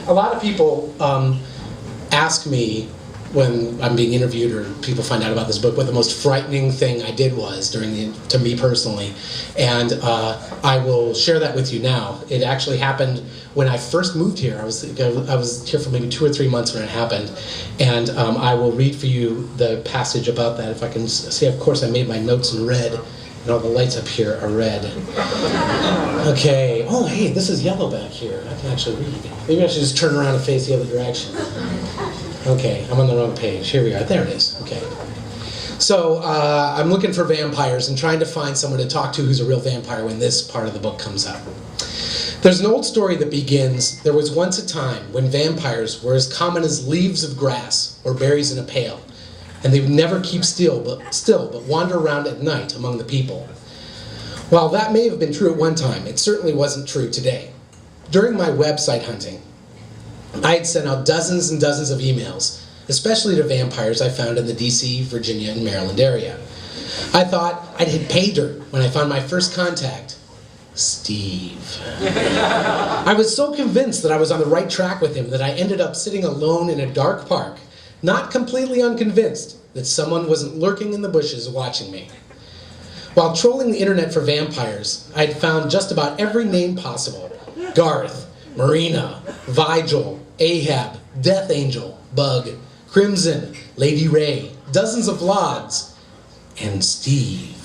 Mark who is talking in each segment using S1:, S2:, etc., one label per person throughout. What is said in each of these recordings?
S1: A lot of people ask me when I'm being interviewed or people find out about this book what the most frightening thing I did was to me personally. And I will share that with you now. It actually happened when I first moved here. I was here for maybe 2 or 3 months when it happened. And I will read for you the passage about that if I can see. Of course, I made my notes in red. And all the lights up here are red. Okay. Oh, hey, this is yellow back here. I can actually read. Maybe I should just turn around and face the other direction. Okay, I'm on the wrong page. Here we are. There it is. Okay. So I'm looking for vampires and trying to find someone to talk to who's a real vampire when this part of the book comes up. There's an old story that begins, there was once a time when vampires were as common as leaves of grass or berries in a pail. And they would never keep still, but wander around at night among the people. While that may have been true at one time, it certainly wasn't true today. During my website hunting, I had sent out dozens and dozens of emails, especially to vampires I found in the DC, Virginia, and Maryland area. I thought I'd hit pay dirt when I found my first contact, Steve. I was so convinced that I was on the right track with him that I ended up sitting alone in a dark park, not completely unconvinced that someone wasn't lurking in the bushes watching me. While trolling the internet for vampires, I'd found just about every name possible. Garth, Marina, Vigil, Ahab, Death Angel, Bug, Crimson, Lady Ray, dozens of vlogs, and Steve.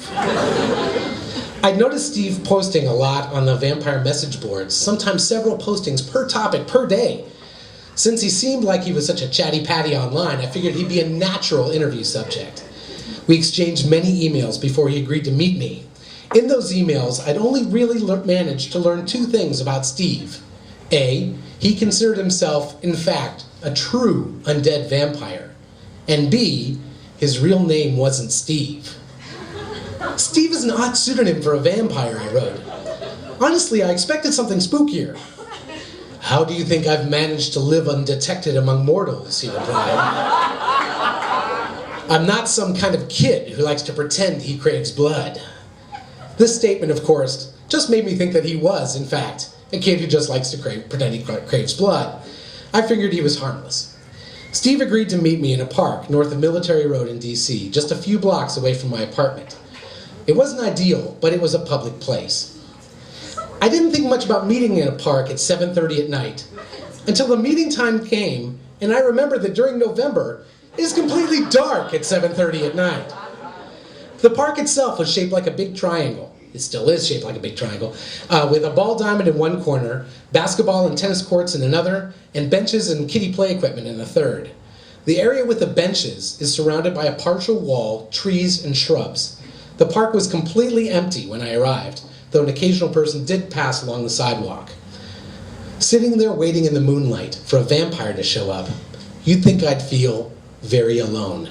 S1: I'd noticed Steve posting a lot on the vampire message boards, sometimes several postings per topic per day. Since he seemed like he was such a chatty patty online, I figured he'd be a natural interview subject. We exchanged many emails before he agreed to meet me. In those emails, I'd only really managed to learn 2 things about Steve. A, he considered himself, in fact, a true undead vampire. And B, his real name wasn't Steve. Steve is an odd pseudonym for a vampire, I wrote. Honestly, I expected something spookier. How do you think I've managed to live undetected among mortals, he replied. I'm not some kind of kid who likes to pretend he craves blood. This statement, of course, just made me think that he was, in fact, a kid who just likes to pretend he craves blood. I figured he was harmless. Steve agreed to meet me in a park north of Military Road in DC, just a few blocks away from my apartment. It wasn't ideal, but it was a public place. I didn't think much about meeting in a park at 7:30 at night, until the meeting time came, and I remembered that during November, it is completely dark at 7:30 at night. The park itself was shaped like a big triangle. It still is shaped like a big triangle, with a ball diamond in one corner, basketball and tennis courts in another, and benches and kiddie play equipment in a third. The area with the benches is surrounded by a partial wall, trees, and shrubs. The park was completely empty when I arrived, though an occasional person did pass along the sidewalk. Sitting there waiting in the moonlight for a vampire to show up, you'd think I'd feel very alone.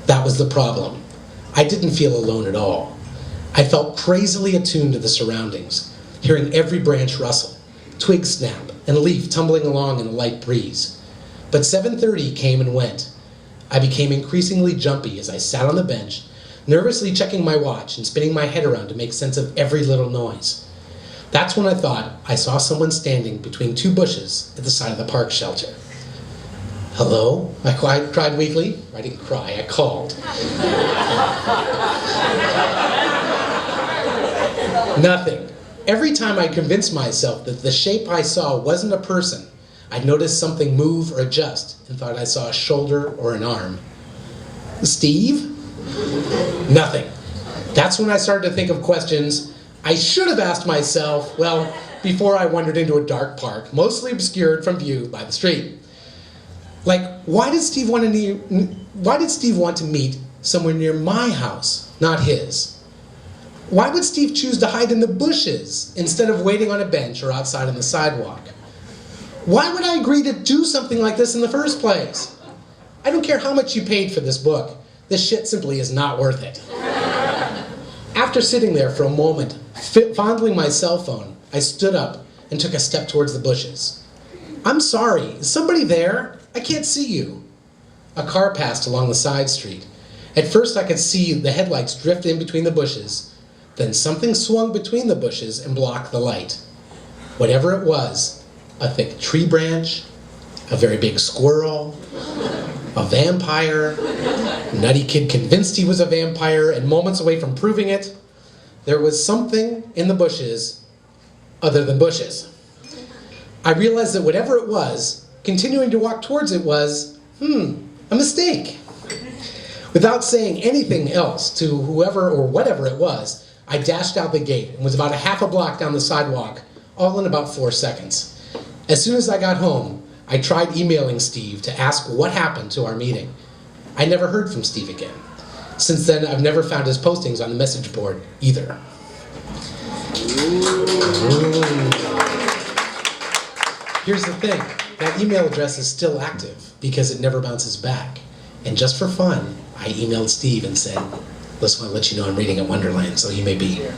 S1: That was the problem. I didn't feel alone at all. I felt crazily attuned to the surroundings, hearing every branch rustle, twig snap, and leaf tumbling along in a light breeze. But 7:30 came and went. I became increasingly jumpy as I sat on the bench, nervously checking my watch and spinning my head around to make sense of every little noise. That's when I thought I saw someone standing between 2 bushes at the side of the park shelter. Hello? I cried weakly. I didn't cry, I called. Nothing. Every time I convinced myself that the shape I saw wasn't a person, I'd notice something move or adjust and thought I saw a shoulder or an arm. Steve? Nothing. That's when I started to think of questions I should have asked myself, well, before I wandered into a dark park, mostly obscured from view by the street. Like, why did Steve want to meet somewhere near my house, not his? Why would Steve choose to hide in the bushes instead of waiting on a bench or outside on the sidewalk? Why would I agree to do something like this in the first place? I don't care how much you paid for this book. This shit simply is not worth it. After sitting there for a moment, fondling my cell phone, I stood up and took a step towards the bushes. I'm sorry, is somebody there? I can't see you. A car passed along the side street. At first I could see the headlights drift in between the bushes. Then something swung between the bushes and blocked the light. Whatever it was, a thick tree branch, a very big squirrel, a vampire, Nutty Kid convinced he was a vampire, and moments away from proving it, there was something in the bushes other than bushes. I realized that whatever it was, continuing to walk towards it was, a mistake. Without saying anything else to whoever or whatever it was, I dashed out the gate and was about a half a block down the sidewalk, all in about 4 seconds. As soon as I got home, I tried emailing Steve to ask what happened to our meeting. I never heard from Steve again. Since then, I've never found his postings on the message board either. Here's the thing, that email address is still active because it never bounces back. And just for fun, I emailed Steve and said, "Just want to let you know I'm reading at Wonderland, so you may be here."